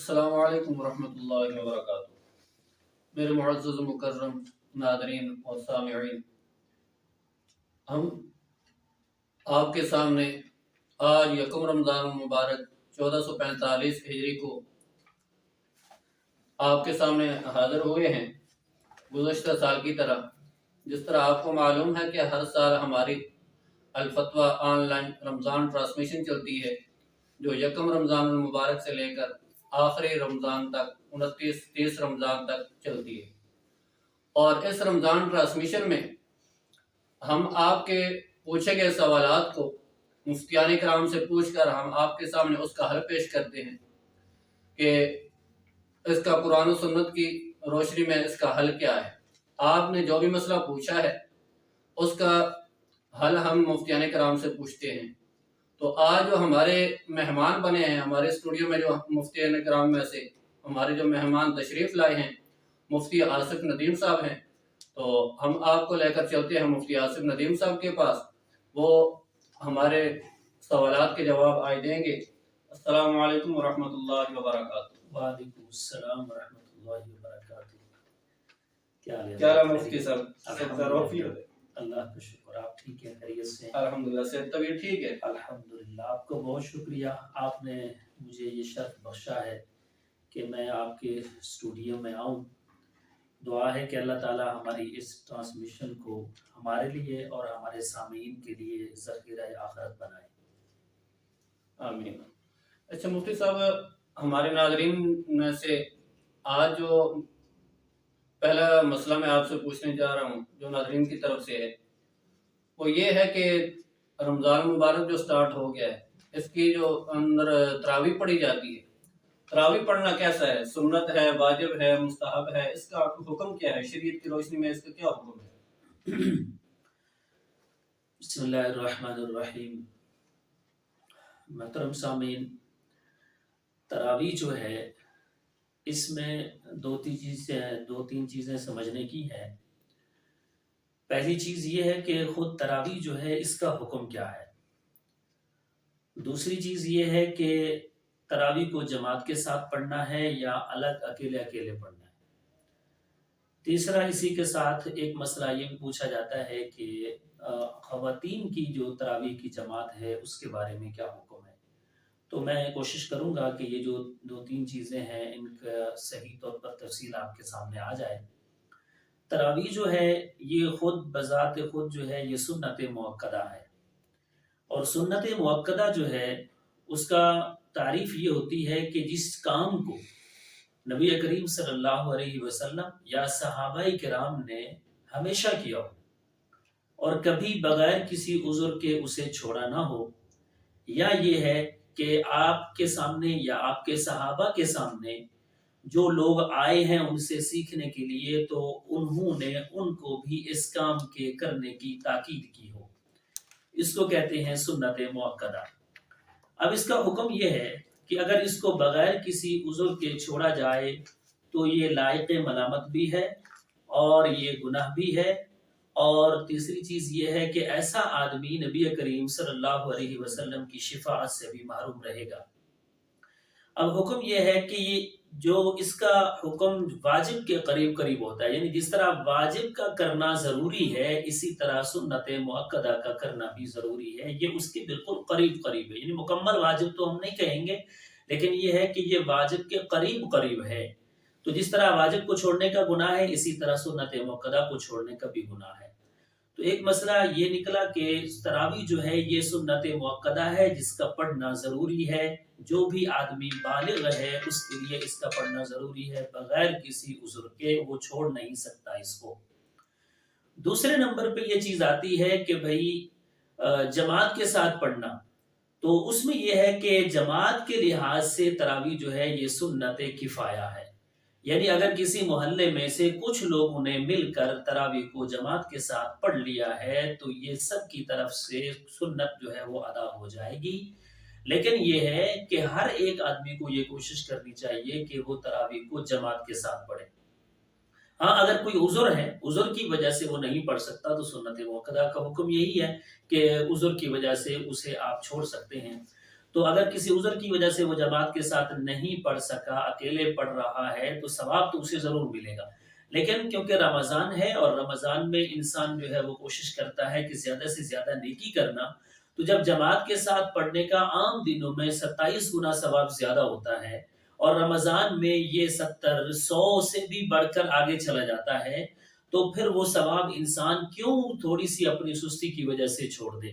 السلام علیکم ورحمۃ اللہ وبرکاتہ۔ میرے معزز مکرم ناظرین اور سامعین، ہم آپ کے سامنے آج یکم رمضان المبارک 1445 ہجری کو آپ کے سامنے حاضر ہوئے ہیں۔ گزشتہ سال کی طرح، جس طرح آپ کو معلوم ہے کہ ہر سال ہماری الفتویٰ آن لائن رمضان ٹرانسمیشن چلتی ہے، جو یکم رمضان المبارک سے لے کر آخری رمضان تک 29-30 رمضان تک چلتی ہے۔ اور اس رمضان ٹرانسمیشن میں ہم آپ کے پوچھے گئے سوالات کو مفتیان کرام سے پوچھ کر ہم آپ کے سامنے اس کا حل پیش کرتے ہیں کہ اس کا قرآن و سنت کی روشنی میں اس کا حل کیا ہے۔ آپ نے جو بھی مسئلہ پوچھا ہے اس کا حل ہم مفتیان کرام سے پوچھتے ہیں۔ تو آج جو ہمارے مہمان بنے ہیں، ہمارے اسٹوڈیو میں جو مفتیان کرام میں سے ہمارے جو مہمان تشریف لائے ہیں، مفتی آصف ندیم صاحب ہیں، تو ہم آپ کو لے کر چلتے ہیں مفتی آصف ندیم صاحب کے پاس۔ وہ ہمارے سوالات کے جواب آج دیں گے۔ السلام علیکم ورحمۃ اللہ وبرکاتہ۔ وعلیکم السلام ورحمۃ اللہ وبرکاتہ۔ کیا حال ہے مفتی صاحب؟ اللہ کا شکر، آپ ٹھیک ہیں؟ خیریت سے؟ الحمدللہ، صحت طبیعت ٹھیک ہے؟ الحمدللہ۔ آپ کو بہت شکریہ، آپ نے مجھے یہ شرف بخشا ہے کہ میں آپ کے اسٹوڈیو میں آؤں۔ دعا ہے کہ اللہ تعالی ہماری اس ٹرانسمیشن کو ہمارے لیے اور ہمارے سامعین کے لیے ذخیرہ آخرت بنائے۔ آمین۔ اچھا مفتی صاحب، ہمارے ناظرین میں سے آج جو پہلا مسئلہ میں آپ سے پوچھنے جا رہا ہوں، جو ناظرین کی طرف سے ہے، وہ یہ ہے کہ رمضان مبارک جو سٹارٹ ہو گیا ہے، اس کی جو اندر تراویح پڑھی جاتی ہے، تراویح پڑھنا کیسا ہے؟ سنت ہے، واجب ہے، مستحب ہے؟ اس کا حکم کیا ہے؟ شریعت کی روشنی میں اس کا کیا حکم ہے؟ بسم اللہ الرحمن الرحیم۔ محترم سامعین، تراویح جو ہے اس میں دو تین چیزیں سمجھنے کی ہے۔ پہلی چیز یہ ہے کہ خود تراویح جو ہے اس کا حکم کیا ہے۔ دوسری چیز یہ ہے کہ تراویح کو جماعت کے ساتھ پڑھنا ہے یا الگ اکیلے پڑھنا ہے۔ تیسرا اسی کے ساتھ ایک مسئلہ یہ بھی پوچھا جاتا ہے کہ خواتین کی جو تراویح کی جماعت ہے اس کے بارے میں کیا حکم ہے۔ تو میں کوشش کروں گا کہ یہ جو دو تین چیزیں ہیں ان کا صحیح طور پر تفصیل آپ کے سامنے آ جائے۔ تراویح جو ہے یہ خود بذات خود جو ہے یہ سنت مؤکدہ ہے، اور سنت مؤکدہ جو ہے اس کا تعریف یہ ہوتی ہے کہ جس کام کو نبی کریم صلی اللہ علیہ وسلم یا صحابہ کرام نے ہمیشہ کیا ہو اور کبھی بغیر کسی عذر کے اسے چھوڑا نہ ہو، یا یہ ہے کہ آپ کے سامنے یا آپ کے صحابہ کے سامنے جو لوگ آئے ہیں ان سے سیکھنے کے لیے تو انہوں نے ان کو بھی اس کام کے کرنے کی تاکید کی ہو، اس کو کہتے ہیں سنت مؤکدہ۔ اب اس کا حکم یہ ہے کہ اگر اس کو بغیر کسی عذر کے چھوڑا جائے تو یہ لائق ملامت بھی ہے اور یہ گناہ بھی ہے، اور تیسری چیز یہ ہے کہ ایسا آدمی نبی کریم صلی اللہ علیہ وسلم کی شفاعت سے بھی محروم رہے گا۔ اب حکم یہ ہے کہ جو اس کا حکم واجب کے قریب ہوتا ہے، یعنی جس طرح واجب کا کرنا ضروری ہے اسی طرح سنت مؤکدہ کا کرنا بھی ضروری ہے۔ یہ اس کے بالکل قریب ہے، یعنی مکمل واجب تو ہم نہیں کہیں گے، لیکن یہ ہے کہ یہ واجب کے قریب ہے۔ تو جس طرح واجب کو چھوڑنے کا گناہ ہے اسی طرح سنت مؤکدہ کو چھوڑنے کا بھی گناہ ہے۔ تو ایک مسئلہ یہ نکلا کہ تراویح جو ہے یہ سنت مؤکدہ ہے جس کا پڑھنا ضروری ہے، جو بھی آدمی بالغ ہے اس کے لیے اس کا پڑھنا ضروری ہے، بغیر کسی عذر کے وہ چھوڑ نہیں سکتا اس کو۔ دوسرے نمبر پہ یہ چیز آتی ہے کہ بھئی جماعت کے ساتھ پڑھنا، تو اس میں یہ ہے کہ جماعت کے لحاظ سے تراویح جو ہے یہ سنت کفایہ ہے، یعنی اگر کسی محلے میں سے کچھ لوگوں نے مل کر تراویح کو جماعت کے ساتھ پڑھ لیا ہے تو یہ سب کی طرف سے سنت جو ہے وہ ادا ہو جائے گی۔ لیکن یہ ہے کہ ہر ایک آدمی کو یہ کوشش کرنی چاہیے کہ وہ تراویح کو جماعت کے ساتھ پڑھے۔ ہاں اگر کوئی عذر ہے، عذر کی وجہ سے وہ نہیں پڑھ سکتا تو سنت مؤکدہ کا حکم یہی ہے کہ عذر کی وجہ سے اسے آپ چھوڑ سکتے ہیں۔ تو اگر کسی عذر کی وجہ سے وہ جماعت کے ساتھ نہیں پڑھ سکا، اکیلے پڑھ رہا ہے، تو ثواب تو اسے ضرور ملے گا، لیکن کیونکہ رمضان ہے اور رمضان میں انسان جو ہے وہ کوشش کرتا ہے کہ زیادہ سے زیادہ نیکی کرنا، تو جب جماعت کے ساتھ پڑھنے کا عام دنوں میں 27 گنا ثواب زیادہ ہوتا ہے، اور رمضان میں یہ 70 100 سے بھی بڑھ کر آگے چلا جاتا ہے، تو پھر وہ ثواب انسان کیوں تھوڑی سی اپنی سستی کی وجہ سے چھوڑ دے؟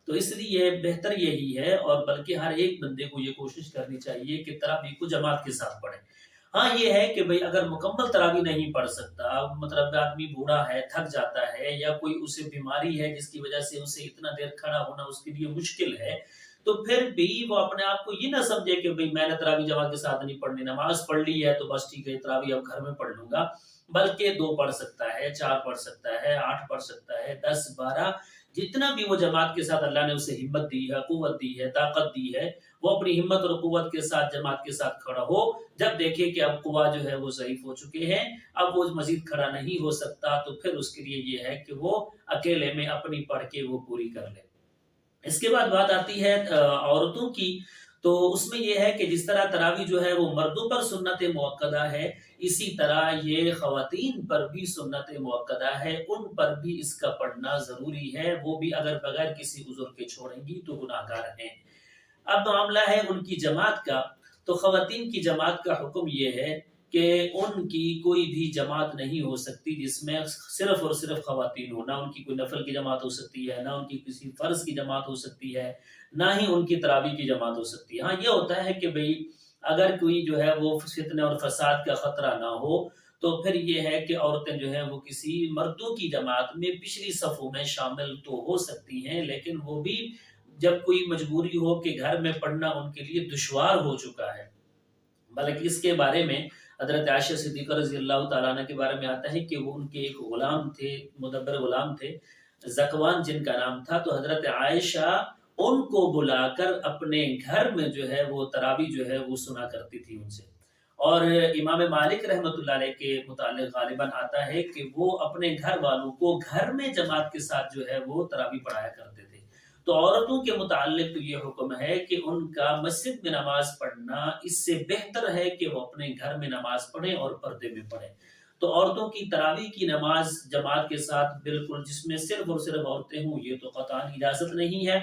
تو اس لیے بہتر یہی ہے، اور بلکہ ہر ایک بندے کو یہ کوشش کرنی چاہیے کہ تراویح کو جماعت کے ساتھ پڑھے۔ ہاں یہ ہے کہ بھئی اگر مکمل تراویح نہیں پڑھ سکتا، مطلب آدمی بوڑھا ہے، تھک جاتا ہے، یا کوئی اسے بیماری ہے جس کی وجہ سے اسے اتنا دیر کھڑا ہونا اس کے لیے مشکل ہے، تو پھر بھی وہ اپنے آپ کو یہ نہ سمجھے کہ بھئی میں نے تراویح جماعت کے ساتھ نہیں پڑھنی، نماز پڑھ لی ہے تو بس ٹھیک ہے تراویح اب گھر میں پڑھ لوں گا، بلکہ 2 پڑھ سکتا ہے، 4 پڑھ سکتا ہے، 8 پڑھ سکتا ہے، 10 12، جتنا بھی وہ جماعت کے ساتھ اللہ نے اسے ہمت دی ہے، قوت دی ہے، طاقت دی ہے، وہ اپنی ہمت اور قوت کے ساتھ جماعت کے ساتھ کھڑا ہو۔ جب دیکھے کہ اب قوا جو ہے وہ ضعیف ہو چکے ہیں، اب وہ مزید کھڑا نہیں ہو سکتا، تو پھر اس کے لیے یہ ہے کہ وہ اکیلے میں اپنی پڑھ کے وہ پوری کر لے۔ اس کے بعد بات آتی ہے عورتوں کی، تو اس میں یہ ہے کہ جس طرح تراویح جو ہے وہ مردوں پر سنت موقدہ ہے، اسی طرح یہ خواتین پر بھی سنت موقدہ ہے، ان پر بھی اس کا پڑھنا ضروری ہے، وہ بھی اگر بغیر کسی عذر کے چھوڑیں گی تو گناہگار ہیں۔ اب معاملہ ہے ان کی جماعت کا، تو خواتین کی جماعت کا حکم یہ ہے کہ ان کی کوئی بھی جماعت نہیں ہو سکتی جس میں صرف اور صرف خواتین ہو، نہ ان کی کوئی نفل کی جماعت ہو سکتی ہے، نہ ان کی کسی فرض کی جماعت ہو سکتی ہے، نہ ہی ان کی تراویح کی جماعت ہو سکتی ہے۔ ہاں یہ ہوتا ہے کہ بھئی اگر کوئی جو ہے وہ فتنہ اور فساد کا خطرہ نہ ہو، تو پھر یہ ہے کہ عورتیں جو ہیں وہ کسی مردوں کی جماعت میں پچھلی صفوں میں شامل تو ہو سکتی ہیں، لیکن وہ بھی جب کوئی مجبوری ہو کہ گھر میں پڑھنا ان کے لیے دشوار ہو چکا ہے۔ بلکہ اس کے بارے میں حضرت عائشہ صدیقہ رضی اللہ تعالیٰ عنہ کے بارے میں آتا ہے کہ وہ ان کے ایک غلام تھے، مدبر غلام تھے، زکوان جن کا نام تھا، تو حضرت عائشہ ان کو بلا کر اپنے گھر میں جو ہے وہ تراویح جو ہے وہ سنا کرتی تھی ان سے۔ اور امام مالک رحمۃ اللہ علیہ کے متعلق غالباً آتا ہے کہ وہ اپنے گھر والوں کو گھر میں جماعت کے ساتھ جو ہے وہ تراویح پڑھایا کرتے تھے۔ تو عورتوں کے متعلق تو یہ حکم ہے کہ ان کا مسجد میں نماز پڑھنا اس سے بہتر ہے کہ وہ اپنے گھر میں نماز پڑھیں اور پردے میں پڑھیں۔ تو عورتوں کی تراویح کی نماز جماعت کے ساتھ بالکل جس میں صرف اور صرف عورتیں ہوں، یہ تو قطعاً اجازت نہیں ہے،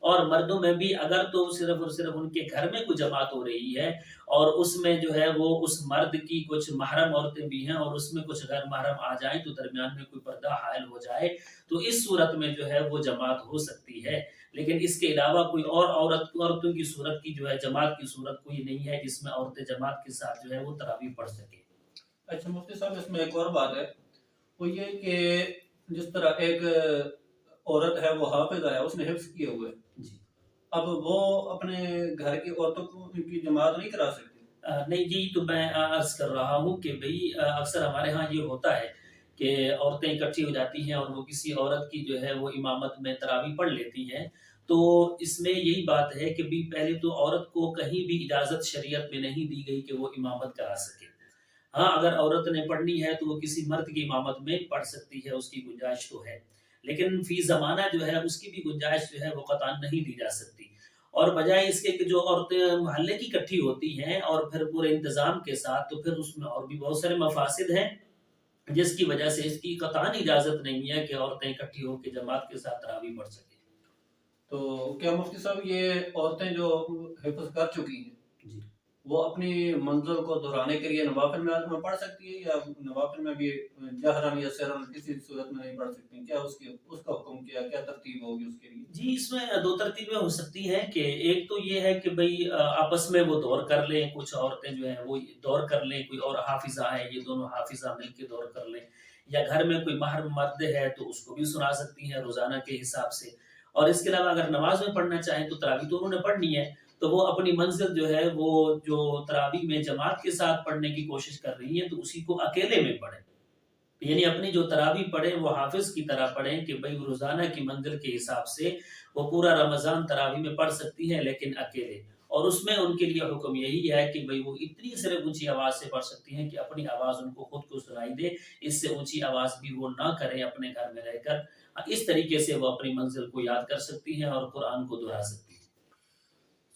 اور مردوں میں بھی اگر تو صرف اور صرف ان کے گھر میں کوئی جماعت ہو رہی ہے اور اس میں جو ہے وہ اس مرد کی کچھ محرم عورتیں بھی ہیں اور اس میں کچھ غیر محرم آ جائیں تو درمیان میں کوئی پردہ حائل ہو جائے، تو اس صورت میں جو ہے وہ جماعت ہو سکتی ہے، لیکن اس کے علاوہ کوئی اور عورتوں کی صورت کی جو ہے جماعت کی صورت کوئی نہیں ہے جس میں عورتیں جماعت کے ساتھ جو ہے وہ تراویح پڑھ سکیں۔ اچھا مفتی صاحب، اس میں ایک اور بات ہے، وہ یہ کہ جس طرح ایک عورت ہے وہ حافظہ ہے، اس نے حفظ کیے ہوئے، جی اب وہ اپنے گھر کی عورتوں کو ان کی جماعت نہیں کرا سکتی؟ نہیں جی، تو میں عرض کر رہا ہوں کہ بھئی اکثر ہمارے ہاں یہ ہوتا ہے کہ عورتیں اکٹھی ہو جاتی ہیں اور وہ کسی عورت کی جو ہے وہ امامت میں تراویح پڑھ لیتی ہیں، تو اس میں یہی بات ہے کہ بھی پہلے تو عورت کو کہیں بھی اجازت شریعت میں نہیں دی گئی کہ وہ امامت کرا سکے۔ ہاں اگر عورت نے پڑھنی ہے تو وہ کسی مرد کی امامت میں پڑھ سکتی ہے، اس کی گنجائش تو ہے، لیکن فی زمانہ جو ہے اس کی بھی گنجائش جو ہے وہ قطعاً نہیں دی جا سکتی، اور بجائے اس کے کہ جو عورتیں محلے کی اکٹھی ہوتی ہیں اور پھر پورے انتظام کے ساتھ، تو پھر اس میں اور بھی بہت سارے مفاسد ہیں جس کی وجہ سے اس کی قطعاً اجازت نہیں ہے کہ عورتیں اکٹھی ہو کے جماعت کے ساتھ تراویح پڑھ سکیں۔ تو کیا مفتی صاحب یہ عورتیں جو حفظ کر چکی ہیں جی وہ اپنی منزل کو دہرانے کے لیے نوافل میں پڑھ سکتی ہے، یا نوافل میں بھی جہرن یا سرن کسی صورت میں نہیں پڑھ سکتی؟ کیا اس کا حکم کیا ترتیب ہوگی اس کے لیے؟ جی، اس میں 2 ترتیبیں ہو سکتی ہیں کہ ایک تو یہ ہے کہ بھئی آپس میں وہ دور کر لیں، کچھ عورتیں جو ہیں وہ دور کر لیں، کوئی اور حافظہ ہے یہ دونوں حافظہ مل کے دور کر لیں، یا گھر میں کوئی محرم مرد ہے تو اس کو بھی سنا سکتی ہیں روزانہ کے حساب سے، اور اس کے علاوہ اگر نماز میں پڑھنا چاہیں تو تراویح تو انہوں نے پڑھنی ہے، تو وہ اپنی منزل جو ہے وہ جو تراویح میں جماعت کے ساتھ پڑھنے کی کوشش کر رہی ہیں تو اسی کو اکیلے میں پڑھیں، یعنی اپنی جو تراویح پڑھیں وہ حافظ کی طرح پڑھیں کہ بھئی روزانہ کی منزل کے حساب سے وہ پورا رمضان تراویح میں پڑھ سکتی ہیں لیکن اکیلے، اور اس میں ان کے لیے حکم یہی ہے کہ بھئی وہ اتنی صرف اونچی آواز سے پڑھ سکتی ہیں کہ اپنی آواز ان کو خود کو سنائی دے، اس سے اونچی آواز بھی وہ نہ کریں اپنے گھر میں رہ کر، اس طریقے سے وہ اپنی منزل کو یاد کر سکتی ہیں اور قرآن کو دہرا سکتی ہیں۔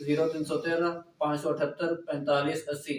0313 578 45 80,